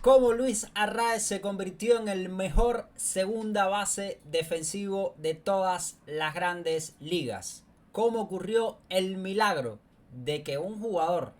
Cómo Luis Arraez se convirtió en el mejor segunda base defensivo de todas las grandes ligas. Cómo ocurrió el milagro de que un jugador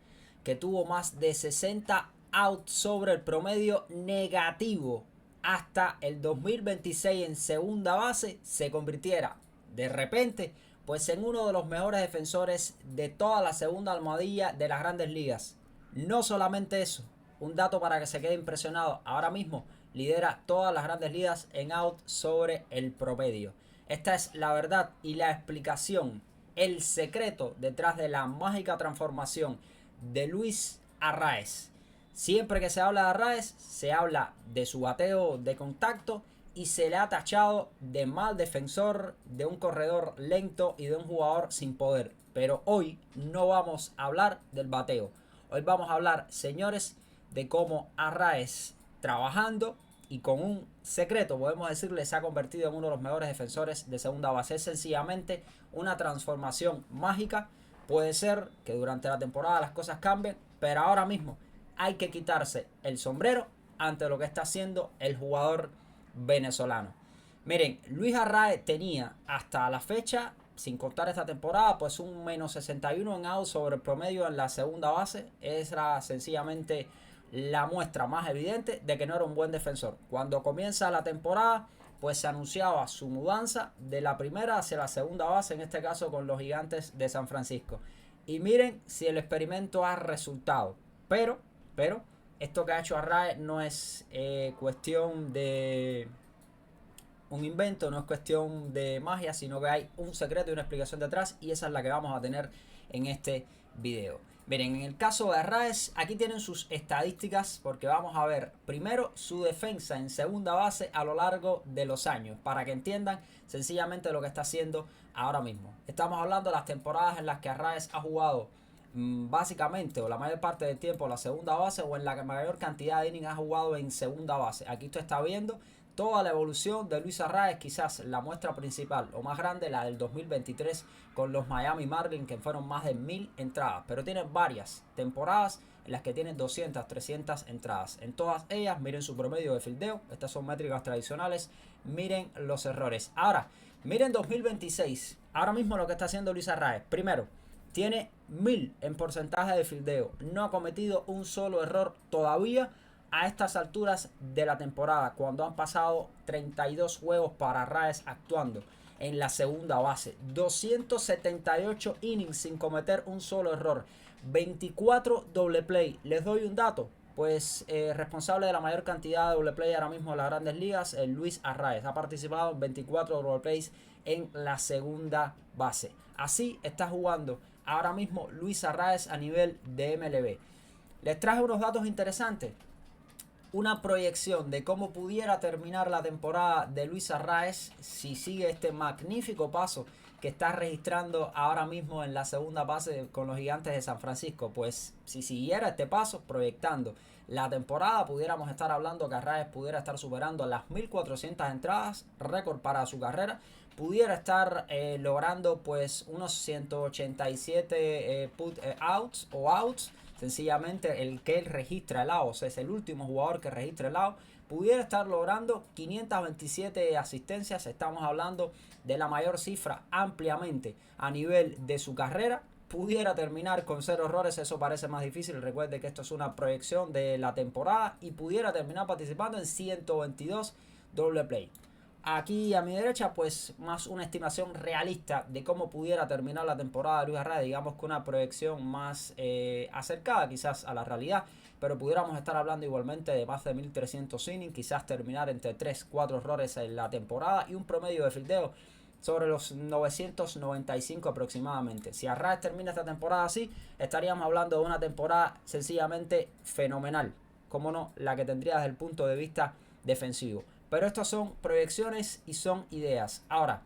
que tuvo más de 60 outs sobre el promedio negativo hasta el 2026 en segunda base se convirtiera de repente pues en uno de los mejores defensores de toda la segunda almohadilla de las grandes ligas. No solamente eso, un dato para que se quede impresionado, ahora mismo lidera todas las grandes ligas en out sobre el promedio. Esta es la verdad y la explicación, el secreto detrás de la mágica transformación de Luis Arraez. Siempre que se habla de Arraez, se habla de su bateo de contacto y se le ha tachado de mal defensor, de un corredor lento y de un jugador sin poder. Pero hoy no vamos a hablar del bateo. Hoy vamos a hablar, señores, de cómo Arraez, trabajando y con un secreto, podemos decirle, se ha convertido en uno de los mejores defensores de segunda base. Es sencillamente una transformación mágica. Puede ser que durante la temporada las cosas cambien, pero ahora mismo hay que quitarse el sombrero ante lo que está haciendo el jugador venezolano. Miren, Luis Arraez tenía hasta la fecha, sin contar esta temporada, pues un menos 61 en out sobre el promedio en la segunda base. Era sencillamente la muestra más evidente de que no era un buen defensor. Cuando comienza la temporada, pues se anunciaba su mudanza de la primera hacia la segunda base, en este caso con los Gigantes de San Francisco. Y miren si el experimento ha resultado. Pero, esto que ha hecho Arraez no es cuestión de un invento, no es cuestión de magia, sino que hay un secreto y una explicación detrás, y esa es la que vamos a tener en este video. Miren, en el caso de Arraez, aquí tienen sus estadísticas, porque vamos a ver primero su defensa en segunda base a lo largo de los años, para que entiendan sencillamente lo que está haciendo ahora mismo. Estamos hablando de las temporadas en las que Arraez ha jugado básicamente o la mayor parte del tiempo la segunda base, o en la mayor cantidad de innings ha jugado en segunda base. Aquí usted está viendo toda la evolución de Luis Arraez, quizás la muestra principal o más grande, la del 2023 con los Miami Marlins, que fueron más de 1000 entradas, pero tienen varias temporadas en las que tienen 200, 300 entradas. En todas ellas, miren su promedio de fildeo, estas son métricas tradicionales, miren los errores. Ahora, miren 2026, ahora mismo lo que está haciendo Luis Arraez. Primero, tiene 1000 en porcentaje de fildeo, no ha cometido un solo error todavía a estas alturas de la temporada, cuando han pasado 32 juegos para Arraez actuando en la segunda base. 278 innings sin cometer un solo error, 24 doble play. Les doy un dato, pues responsable de la mayor cantidad de doble play ahora mismo en las grandes ligas, Luis Arraez ha participado en 24 doble plays en la segunda base. Así está jugando ahora mismo Luis Arraez a nivel de MLB. Les traje unos datos interesantes, una proyección de cómo pudiera terminar la temporada de Luis Arraez si sigue este magnífico paso que está registrando ahora mismo en la segunda base con los Gigantes de San Francisco. Pues si siguiera este paso, proyectando la temporada, pudiéramos estar hablando que Arraez pudiera estar superando las 1400 entradas, récord para su carrera. Pudiera estar logrando pues unos 187 outs o outs. Sencillamente el que él registra el out, o sea, es el último jugador que registra el out. Pudiera estar logrando 527 asistencias. Estamos hablando de la mayor cifra ampliamente a nivel de su carrera. Pudiera terminar con 0 errores, eso parece más difícil. Recuerde que esto es una proyección de la temporada. Y pudiera terminar participando en 122 doble play. Aquí a mi derecha, pues más una estimación realista de cómo pudiera terminar la temporada de Luis Arraez, digamos que una proyección más acercada quizás a la realidad, pero pudiéramos estar hablando igualmente de más de 1300 innings, quizás terminar entre 3-4 errores en la temporada y un promedio de fildeo sobre los 995 aproximadamente. Si Arraez termina esta temporada así, estaríamos hablando de una temporada sencillamente fenomenal, como no, la que tendría desde el punto de vista defensivo. Pero estas son proyecciones y son ideas. Ahora,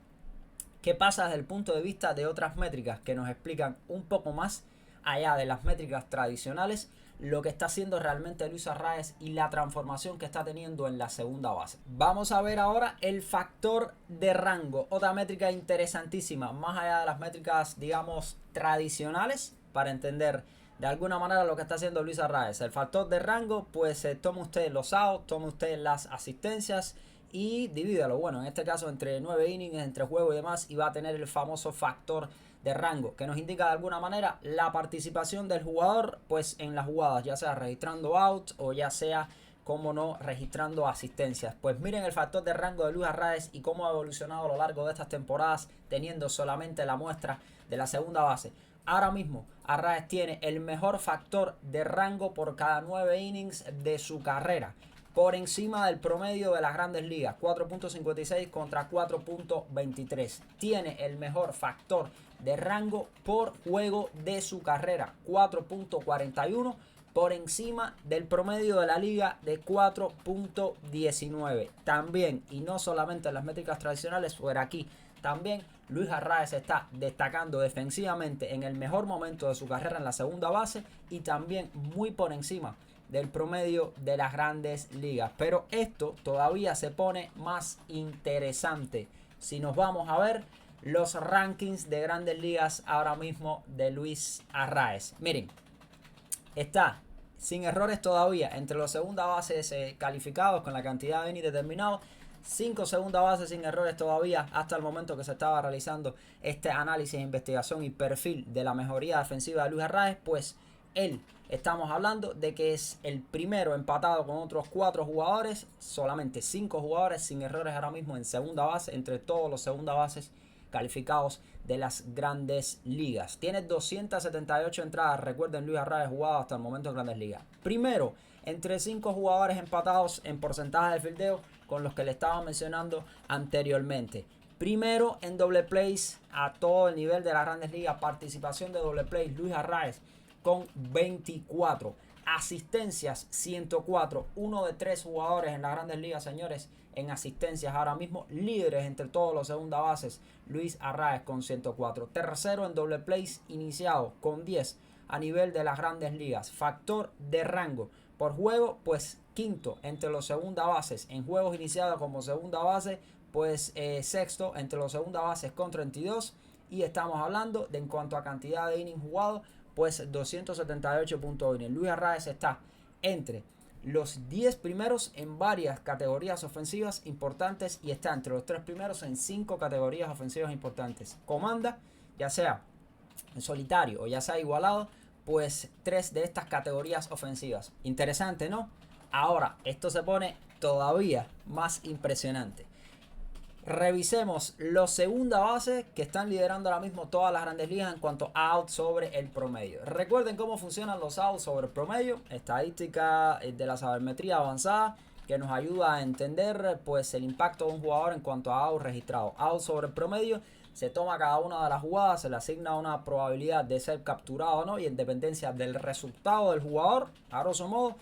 ¿qué pasa desde el punto de vista de otras métricas que nos explican un poco más allá de las métricas tradicionales lo que está haciendo realmente Luis Arraez y la transformación que está teniendo en la segunda base? Vamos a ver ahora el factor de rango, otra métrica interesantísima, más allá de las métricas, digamos, tradicionales, para entender de alguna manera lo que está haciendo Luis Arraez. El factor de rango, pues tome usted los outs, tome usted las asistencias y divídalo. Bueno, en este caso entre 9 innings, entre juego y demás, y va a tener el famoso factor de rango, que nos indica de alguna manera la participación del jugador pues en las jugadas, ya sea registrando outs o ya sea, como no, registrando asistencias. Pues miren el factor de rango de Luis Arraez y cómo ha evolucionado a lo largo de estas temporadas, teniendo solamente la muestra de la segunda base. Ahora mismo Arraez tiene el mejor factor de rango por cada 9 innings de su carrera, por encima del promedio de las grandes ligas, 4.56 contra 4.23. Tiene el mejor factor de rango por juego de su carrera, 4.41, por encima del promedio de la liga de 4.19. También, y no solamente en las métricas tradicionales, fuera aquí, también Luis Arraez está destacando defensivamente en el mejor momento de su carrera en la segunda base y también muy por encima del promedio de las grandes ligas. Pero esto todavía se pone más interesante si nos vamos a ver los rankings de grandes ligas ahora mismo de Luis Arraez. Miren, está sin errores todavía entre los segunda bases calificados con la cantidad de innings determinados. 5 segunda bases sin errores todavía hasta el momento que se estaba realizando este análisis, investigación y perfil de la mejoría defensiva de Luis Arraez. Pues él, estamos hablando de que es el primero empatado con otros 4 jugadores, solamente 5 jugadores sin errores ahora mismo en segunda base entre todos los segunda bases calificados de las grandes ligas. Tiene 278 entradas. Recuerden, Luis Arraez jugado hasta el momento en grandes ligas. Primero, entre 5 jugadores empatados en porcentaje de fildeo con los que le estaba mencionando anteriormente. Primero en doble plays a todo el nivel de las grandes ligas. Participación de doble plays, Luis Arraez con 24. Asistencias, 104. Uno de 3 jugadores en las grandes ligas, señores, en asistencias ahora mismo. Líderes entre todos los segunda bases, Luis Arraez con 104. Tercero en doble plays iniciado con 10 a nivel de las grandes ligas. Factor de rango por juego, pues quinto entre los segunda bases en juegos iniciados como segunda base, pues sexto entre los segunda bases con 32. Y estamos hablando de en cuanto a cantidad de innings jugados, pues 278 innings. Luis Arraez está entre los 10 primeros en varias categorías ofensivas importantes y está entre los 3 primeros en 5 categorías ofensivas importantes. Comanda, ya sea en solitario o ya sea igualado, pues 3 de estas categorías ofensivas. Interesante, ¿no? Ahora, esto se pone todavía más impresionante. Revisemos los segunda base que están liderando ahora mismo todas las grandes ligas en cuanto a outs sobre el promedio. Recuerden cómo funcionan los outs sobre el promedio, estadística de la sabermetría avanzada que nos ayuda a entender pues el impacto de un jugador en cuanto a outs registrados. Outs sobre el promedio, se toma cada una de las jugadas, se le asigna una probabilidad de ser capturado o no, y en dependencia del resultado del jugador, a grosso modo,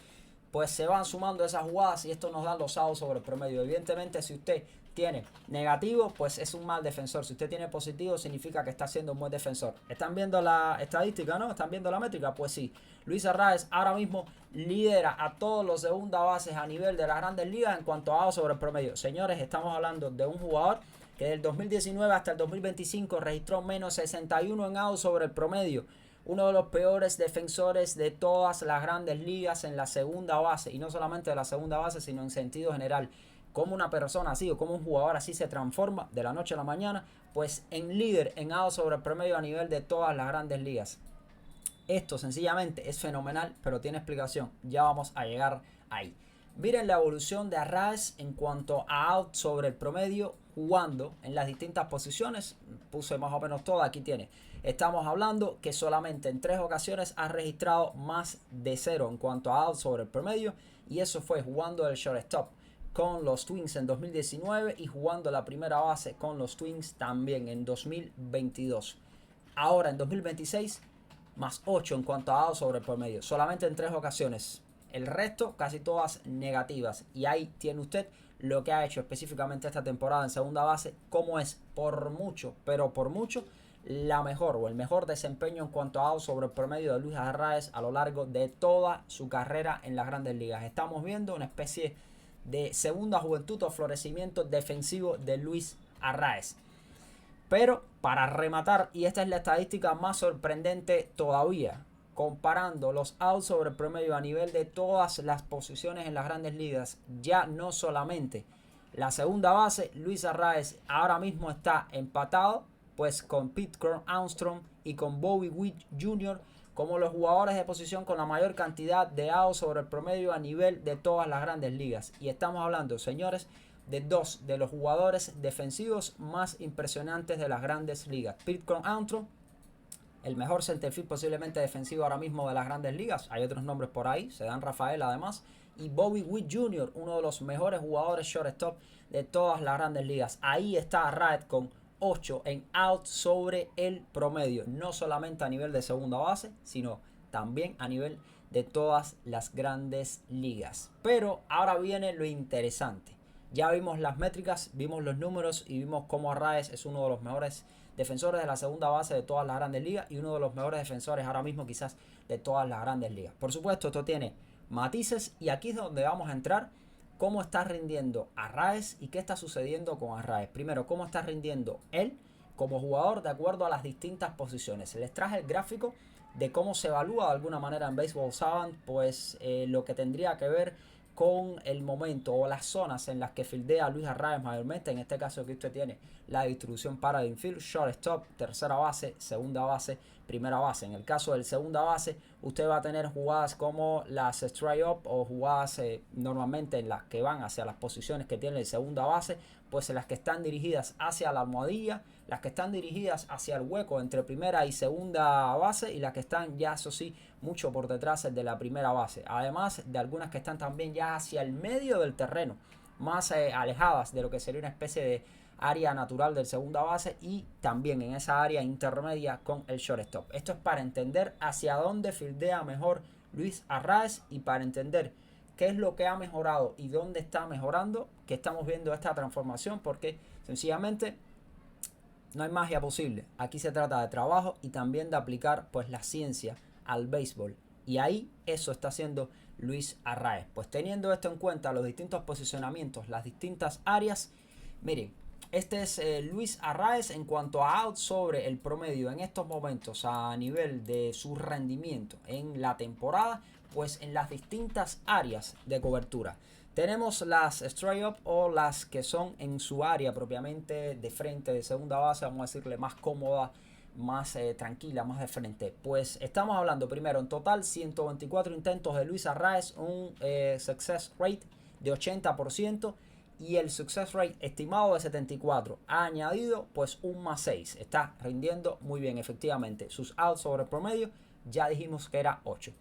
pues se van sumando esas jugadas y esto nos da los outs sobre el promedio. Evidentemente, si usted tiene negativo, pues es un mal defensor. Si usted tiene positivo, significa que está siendo un buen defensor. ¿Están viendo la estadística, no? ¿Están viendo la métrica? Pues sí. Luis Arraez ahora mismo lidera a todos los segunda bases a nivel de las grandes ligas en cuanto a outs sobre el promedio. Señores, estamos hablando de un jugador que del 2019 hasta el 2025 registró menos 61 en outs sobre el promedio. Uno de los peores defensores de todas las grandes ligas en la segunda base. Y no solamente de la segunda base, sino en sentido general. Cómo una persona así o como un jugador así se transforma de la noche a la mañana, pues en líder en outs sobre el promedio a nivel de todas las grandes ligas. Esto sencillamente es fenomenal, pero tiene explicación. Ya vamos a llegar ahí. Miren la evolución de Arraez en cuanto a outs sobre el promedio jugando en las distintas posiciones. Puse más o menos todo, aquí tiene. Estamos hablando que solamente en 3 ocasiones ha registrado más de 0 en cuanto a outs sobre el promedio. Y eso fue jugando el shortstop con los Twins en 2019 y jugando la primera base con los Twins también en 2022. Ahora en 2026, más 8 en cuanto a outs sobre el promedio. Solamente en 3 ocasiones. El resto, casi todas negativas. Y ahí tiene usted lo que ha hecho específicamente esta temporada en segunda base. Como es por mucho, pero por mucho, la mejor o el mejor desempeño en cuanto a outs sobre el promedio de Luis Arraez a lo largo de toda su carrera en las grandes ligas. Estamos viendo una especie de segunda juventud o florecimiento defensivo de Luis Arraez. Pero para rematar, y esta es la estadística más sorprendente todavía, comparando los outs sobre el promedio a nivel de todas las posiciones en las grandes ligas, ya no solamente la segunda base, Luis Arraez ahora mismo está empatado pues con Pete Armstrong y con Bobby Witt Jr. como los jugadores de posición con la mayor cantidad de outs sobre el promedio a nivel de todas las grandes ligas. Y estamos hablando, señores, de dos de los jugadores defensivos más impresionantes de las grandes ligas. Pete Armstrong, el mejor centerfield posiblemente defensivo ahora mismo de las grandes ligas. Hay otros nombres por ahí, se dan Rafael además. Y Bobby Witt Jr., uno de los mejores jugadores shortstop de todas las grandes ligas. Ahí está Arraez con 8 en out sobre el promedio. No solamente a nivel de segunda base, sino también a nivel de todas las grandes ligas. Pero ahora viene lo interesante. Ya vimos las métricas, vimos los números y vimos cómo Arraez es uno de los mejores defensores de la segunda base de todas las grandes ligas y uno de los mejores defensores ahora mismo quizás de todas las grandes ligas. Por supuesto, esto tiene matices y aquí es donde vamos a entrar. Cómo está rindiendo Arraez y qué está sucediendo con Arraez. Primero, cómo está rindiendo él como jugador de acuerdo a las distintas posiciones. Les traje el gráfico de cómo se evalúa de alguna manera en Baseball Savant, pues lo que tendría que ver con el momento o las zonas en las que fildea Luis Arraez mayormente. En este caso que usted tiene la distribución para el infield, shortstop, tercera base, segunda base, primera base. En el caso del segunda base, usted va a tener jugadas como las strike up o jugadas normalmente en las que van hacia las posiciones que tiene el segunda base, pues en las que están dirigidas hacia la almohadilla, las que están dirigidas hacia el hueco entre primera y segunda base y las que están ya, eso sí, mucho por detrás de la primera base. Además de algunas que están también ya hacia el medio del terreno, más alejadas de lo que sería una especie de área natural del segunda base y también en esa área intermedia con el shortstop. Esto es para entender hacia dónde fildea mejor Luis Arraez y para entender qué es lo que ha mejorado y dónde está mejorando, que estamos viendo esta transformación, porque sencillamente no hay magia posible. Aquí se trata de trabajo y también de aplicar pues la ciencia al béisbol. Y ahí eso está haciendo Luis Arraez. Pues teniendo esto en cuenta, los distintos posicionamientos, las distintas áreas, miren, este es Luis Arraez en cuanto a out sobre el promedio en estos momentos a nivel de su rendimiento en la temporada, pues en las distintas áreas de cobertura. Tenemos las straight up o las que son en su área propiamente de frente de segunda base, vamos a decirle más cómoda, más tranquila, más de frente. Pues estamos hablando primero en total 124 intentos de Luis Arraez, un success rate de 80% y el success rate estimado de 74. Ha añadido pues un más 6. Está rindiendo muy bien efectivamente. Sus outs sobre el promedio ya dijimos que era 8.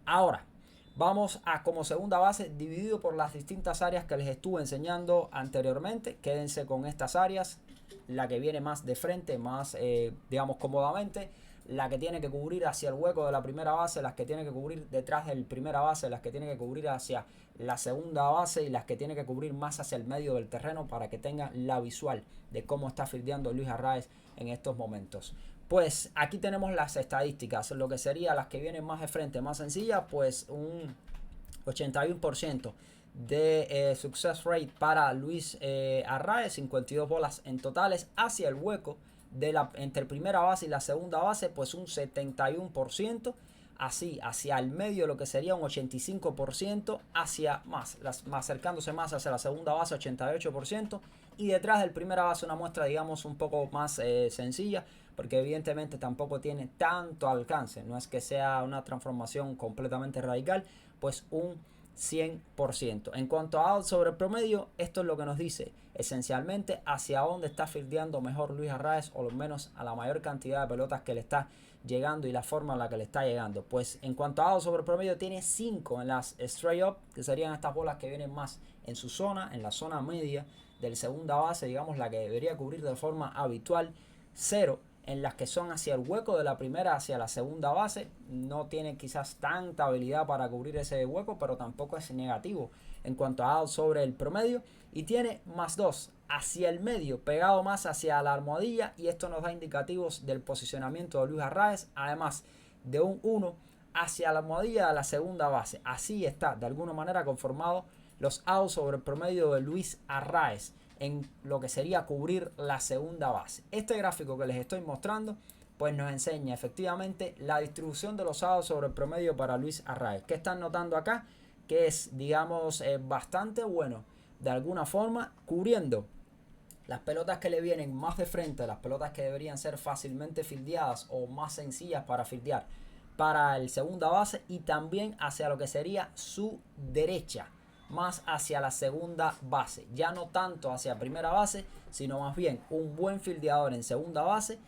Ahora vamos a como segunda base dividido por las distintas áreas que les estuve enseñando anteriormente. Quédense con estas áreas. La que viene más de frente, más digamos cómodamente, la que tiene que cubrir hacia el hueco de la primera base, las que tiene que cubrir detrás del primera base, las que tiene que cubrir hacia la segunda base y las que tiene que cubrir más hacia el medio del terreno para que tengan la visual de cómo está fildeando Luis Arraez en estos momentos. Pues aquí tenemos las estadísticas, lo que sería las que vienen más de frente, más sencillas, pues un 81% de success rate para Luis Arraez, 52 bolas en totales hacia el hueco de entre primera base y la segunda base, pues un 71%, así hacia el medio lo que sería un 85%, hacia más acercándose más hacia la segunda base 88%, y detrás del primera base una muestra digamos un poco más sencilla, porque evidentemente tampoco tiene tanto alcance, no es que sea una transformación completamente radical, pues un 100%. En cuanto a out sobre el promedio, esto es lo que nos dice esencialmente hacia dónde está fildeando mejor Luis Arraez, o al menos a la mayor cantidad de pelotas que le está llegando y la forma en la que le está llegando. Pues en cuanto a out sobre el promedio, tiene 5 en las straight up, que serían estas bolas que vienen más en su zona, en la zona media del segunda base, digamos la que debería cubrir de forma habitual. 0 en las que son hacia el hueco de la primera hacia la segunda base. No tiene quizás tanta habilidad para cubrir ese hueco, pero tampoco es negativo en cuanto a out sobre el promedio. Y tiene más 2 hacia el medio, pegado más hacia la almohadilla, y esto nos da indicativos del posicionamiento de Luis Arraez, además de un 1 hacia la almohadilla de la segunda base. Así está de alguna manera conformado los outs sobre el promedio de Luis Arraez en lo que sería cubrir la segunda base. Este gráfico que les estoy mostrando pues nos enseña efectivamente la distribución de los outs sobre el promedio para Luis Arraez. ¿Qué están notando acá? Que es, digamos, bastante bueno, de alguna forma, cubriendo las pelotas que le vienen más de frente, las pelotas que deberían ser fácilmente fildeadas o más sencillas para fildear para el segunda base, y también hacia lo que sería su derecha, más hacia la segunda base, ya no tanto hacia primera base, sino más bien un buen fildeador en segunda base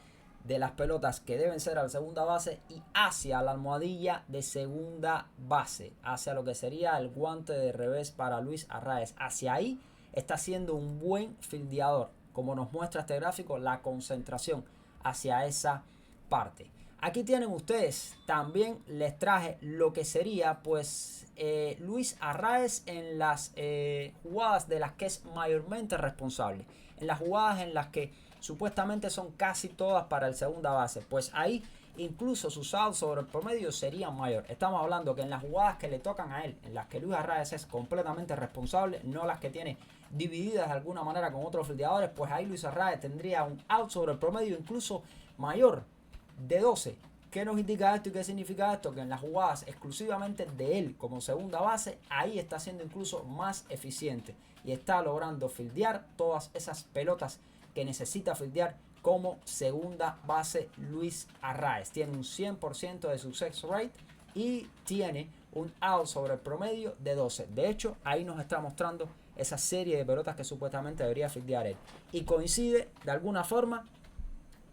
de las pelotas que deben ser a la segunda base y hacia la almohadilla de segunda base, hacia lo que sería el guante de revés para Luis Arraez. Hacia ahí está siendo un buen fildeador, como nos muestra este gráfico, la concentración hacia esa parte. Aquí tienen ustedes, también les traje lo que sería pues Luis Arraez en las jugadas de las que es mayormente responsable, en las jugadas en las que supuestamente son casi todas para el segunda base, pues ahí incluso sus outs sobre el promedio serían mayor. Estamos hablando que en las jugadas que le tocan a él, en las que Luis Arraez es completamente responsable, no las que tiene divididas de alguna manera con otros fildeadores, pues ahí Luis Arraez tendría un out sobre el promedio incluso mayor de 12. ¿Qué nos indica esto y qué significa esto? Que en las jugadas exclusivamente de él como segunda base, ahí está siendo incluso más eficiente y está logrando fildear todas esas pelotas que necesita fildear como segunda base Luis Arraez. Tiene un 100% de success rate y tiene un out sobre el promedio de 12. De hecho, ahí nos está mostrando esa serie de pelotas que supuestamente debería fildear él. Y coincide de alguna forma,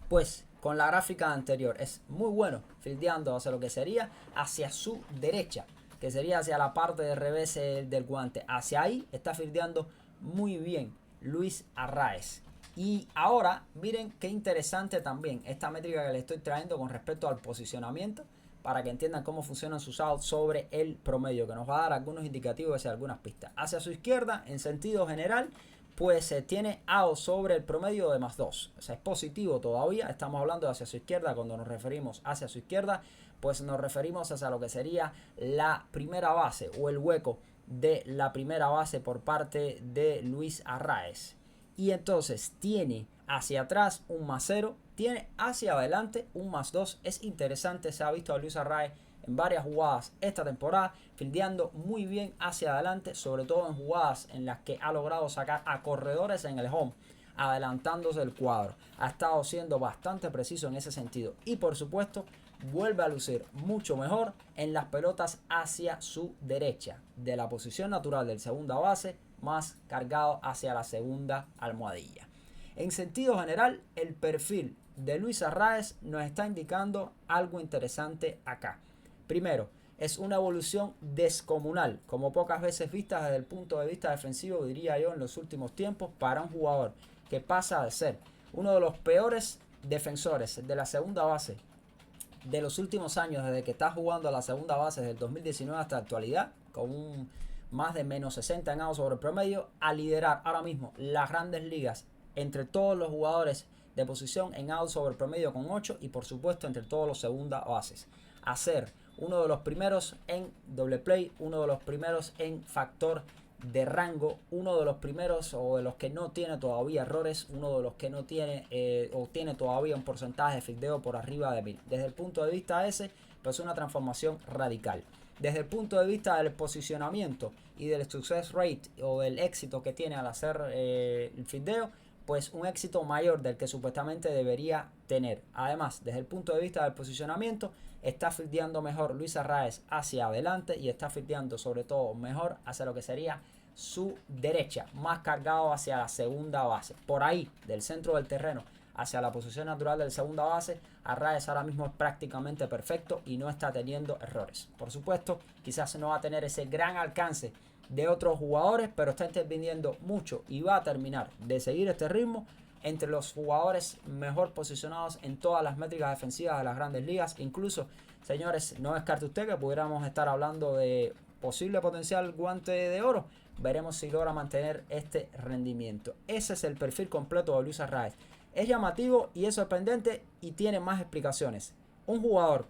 pues, con la gráfica anterior. Es muy bueno fildeando hacia lo que sería hacia su derecha, que sería hacia la parte de revés del guante. Hacia ahí está fildeando muy bien Luis Arraez. Y ahora miren qué interesante también esta métrica que le estoy trayendo con respecto al posicionamiento, para que entiendan cómo funcionan sus outs sobre el promedio, que nos va a dar algunos indicativos y algunas pistas. Hacia su izquierda, en sentido general, pues tiene out sobre el promedio de +2. O sea, es positivo todavía. Estamos hablando de hacia su izquierda. Cuando nos referimos hacia su izquierda, pues nos referimos hacia lo que sería la primera base o el hueco de la primera base por parte de Luis Arraez. Y entonces tiene hacia atrás un +0, tiene hacia adelante un +2. Es interesante, se ha visto a Luis Arraez en varias jugadas esta temporada, fildeando muy bien hacia adelante, sobre todo en jugadas en las que ha logrado sacar a corredores en el home, adelantándose el cuadro. Ha estado siendo bastante preciso en ese sentido. Y por supuesto, vuelve a lucir mucho mejor en las pelotas hacia su derecha, de la posición natural del segunda base, más cargado hacia la segunda almohadilla. En sentido general, el perfil de Luis Arraez nos está indicando algo interesante acá. Primero, es una evolución descomunal, como pocas veces vistas desde el punto de vista defensivo, diría yo, en los últimos tiempos, para un jugador que pasa de ser uno de los peores defensores de la segunda base de los últimos años, desde que está jugando a la segunda base desde el 2019 hasta la actualidad, con un más de -60 en outs sobre el promedio, a liderar ahora mismo las grandes ligas entre todos los jugadores de posición en outs sobre el promedio con 8, y por supuesto entre todos los segunda bases. A ser uno de los primeros en doble play, uno de los primeros en factor de rango, uno de los primeros o de los que no tiene todavía errores, uno de los que no tiene o tiene todavía un porcentaje de fildeo por arriba de 1000. Desde el punto de vista ese, pues una transformación radical. Desde el punto de vista del posicionamiento y del success rate o del éxito que tiene al hacer el fildeo, pues un éxito mayor del que supuestamente debería tener. Además, desde el punto de vista del posicionamiento, está fildeando mejor Luis Arraez hacia adelante y está fildeando sobre todo mejor hacia lo que sería su derecha, más cargado hacia la segunda base. Por ahí, del centro del terreno hacia la posición natural del segunda base, Arraez ahora mismo es prácticamente perfecto y no está teniendo errores. Por supuesto, quizás no va a tener ese gran alcance de otros jugadores, pero está interviniendo mucho y va a terminar de seguir este ritmo entre los jugadores mejor posicionados en todas las métricas defensivas de las grandes ligas. Incluso, señores, no descarte usted que pudiéramos estar hablando de posible potencial guante de oro. Veremos si logra mantener este rendimiento. Ese es el perfil completo de Luis Arraez. Es llamativo y es sorprendente y tiene más explicaciones. Un jugador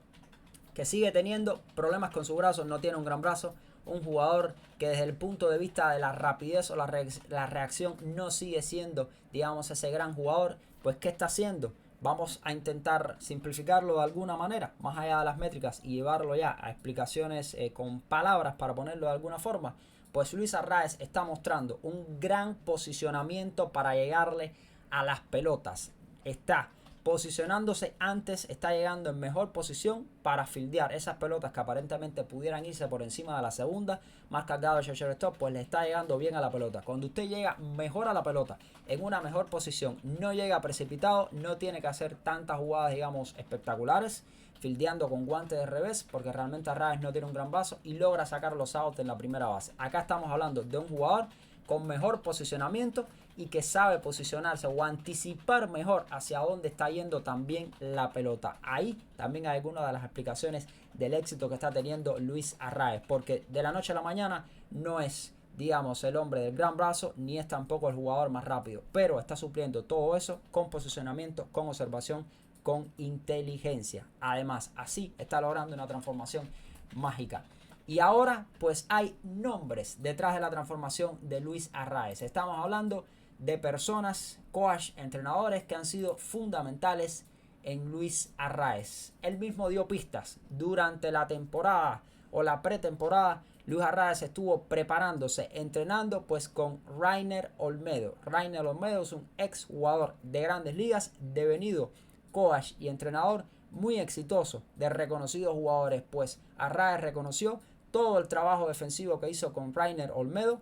que sigue teniendo problemas con su brazo, no tiene un gran brazo. Un jugador que desde el punto de vista de la rapidez o la reacción no sigue siendo, digamos, ese gran jugador. Pues ¿qué está haciendo? vamos a intentar simplificarlo de alguna manera, más allá de las métricas, y llevarlo ya a explicaciones con palabras para ponerlo de alguna forma. Pues Luis Arraez está mostrando un gran posicionamiento para llegarle a las pelotas. Está posicionándose antes, está llegando en mejor posición para fildear esas pelotas que aparentemente pudieran irse por encima de la segunda, más cargado de shortstop, pues le está llegando bien a la pelota. Cuando usted llega mejor a la pelota, en una mejor posición, no llega precipitado, no tiene que hacer tantas jugadas, digamos, espectaculares, fildeando con guante de revés, porque realmente Arraez no tiene un gran brazo y logra sacar los outs en la primera base. Acá estamos hablando de un jugador con mejor posicionamiento y que sabe posicionarse o anticipar mejor hacia dónde está yendo también la pelota. Ahí también hay algunas de las explicaciones del éxito que está teniendo Luis Arraez, porque de la noche a la mañana no es, digamos, el hombre del gran brazo, ni es tampoco el jugador más rápido, pero está supliendo todo eso con posicionamiento, con observación, con inteligencia. Además, así está logrando una transformación mágica. Y ahora pues hay nombres detrás de la transformación de Luis Arraez. Estamos hablando de personas, coach, entrenadores que han sido fundamentales en Luis Arraez. Él mismo dio pistas durante la temporada o la pretemporada. Luis Arraez estuvo preparándose, entrenando pues con Rainer Olmedo. Rainer Olmedo es un ex jugador de Grandes Ligas, devenido coach y entrenador muy exitoso de reconocidos jugadores, pues Arraez reconoció todo el trabajo defensivo que hizo con Rainer Olmedo,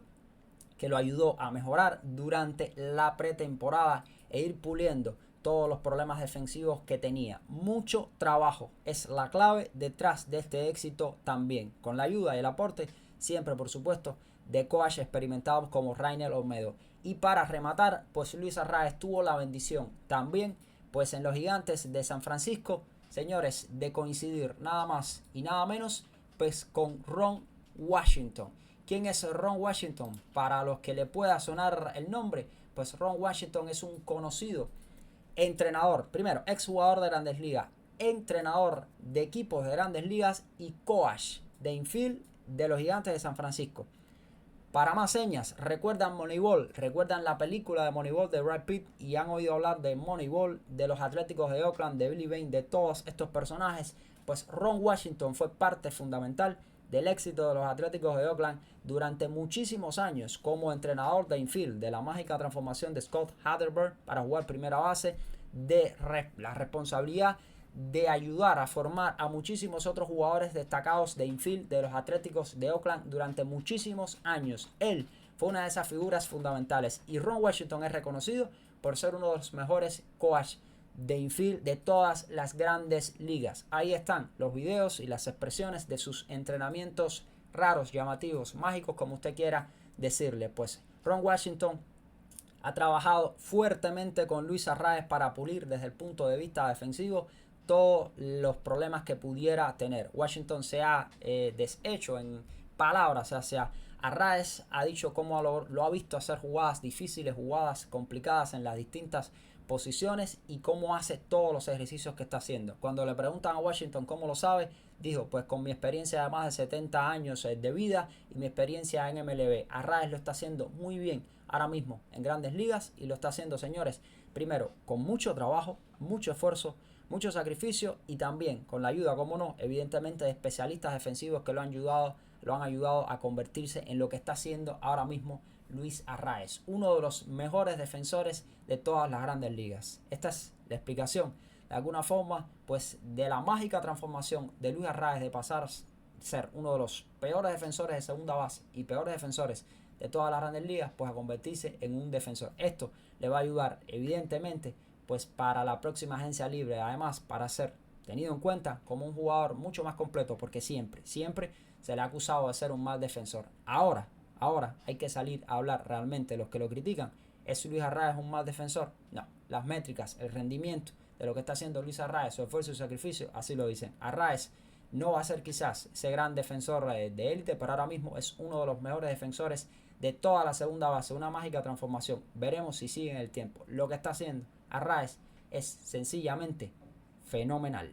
que lo ayudó a mejorar durante la pretemporada e ir puliendo todos los problemas defensivos que tenía. Mucho trabajo es la clave detrás de este éxito también, con la ayuda y el aporte, siempre por supuesto, de coaches experimentados como Rainer Olmedo. Y para rematar, pues Luis Arraez tuvo la bendición también, pues en los Gigantes de San Francisco, señores, de coincidir nada más y nada menos pues con Ron Washington. ¿Quién es Ron Washington? Para los que le pueda sonar el nombre, pues Ron Washington es un conocido entrenador, primero exjugador de Grandes Ligas, entrenador de equipos de Grandes Ligas y coach de infield de los Gigantes de San Francisco. Para más señas, recuerdan Moneyball, recuerdan la película de Moneyball de Brad Pitt y han oído hablar de Moneyball, de los Atléticos de Oakland, de Billy Beane, de todos estos personajes. Pues Ron Washington fue parte fundamental del éxito de los Atléticos de Oakland durante muchísimos años como entrenador de infield, de la mágica transformación de Scott Hatteberg para jugar primera base, de la responsabilidad de ayudar a formar a muchísimos otros jugadores destacados de infield de los Atléticos de Oakland durante muchísimos años. Él fue una de esas figuras fundamentales y Ron Washington es reconocido por ser uno de los mejores coaches de infield de todas las Grandes Ligas. Ahí están los videos y las expresiones de sus entrenamientos raros, llamativos, mágicos, como usted quiera decirle. Pues Ron Washington ha trabajado fuertemente con Luis Arraez para pulir desde el punto de vista defensivo todos los problemas que pudiera tener. Washington se ha deshecho en palabras hacia Arraez, ha dicho cómo lo ha visto hacer jugadas difíciles, jugadas complicadas en las distintas posiciones y cómo hace todos los ejercicios que está haciendo. Cuando le preguntan a Washington cómo lo sabe, dijo, pues con mi experiencia de más de 70 años de vida y mi experiencia en MLB. Arraez lo está haciendo muy bien ahora mismo en Grandes Ligas y lo está haciendo, señores, primero con mucho trabajo, mucho esfuerzo, mucho sacrificio y también con la ayuda, como no, evidentemente de especialistas defensivos que lo han ayudado a convertirse en lo que está haciendo ahora mismo Luis Arraez, uno de los mejores defensores de todas las Grandes Ligas. Esta es la explicación, de alguna forma, pues de la mágica transformación de Luis Arraez de pasar a ser uno de los peores defensores de segunda base y peores defensores de todas las Grandes Ligas, pues a convertirse en un defensor. Esto le va a ayudar, evidentemente, pues para la próxima agencia libre, además para ser tenido en cuenta como un jugador mucho más completo, porque siempre se le ha acusado de ser un mal defensor. Ahora hay que salir a hablar realmente. Los que lo critican, ¿es Luis Arraez un mal defensor? No, las métricas, el rendimiento de lo que está haciendo Luis Arraez, su esfuerzo y sacrificio, así lo dicen. Arraez no va a ser quizás ese gran defensor de élite, pero ahora mismo es uno de los mejores defensores de toda la segunda base, una mágica transformación. Veremos si sigue en el tiempo. Lo que está haciendo Arraez es sencillamente fenomenal.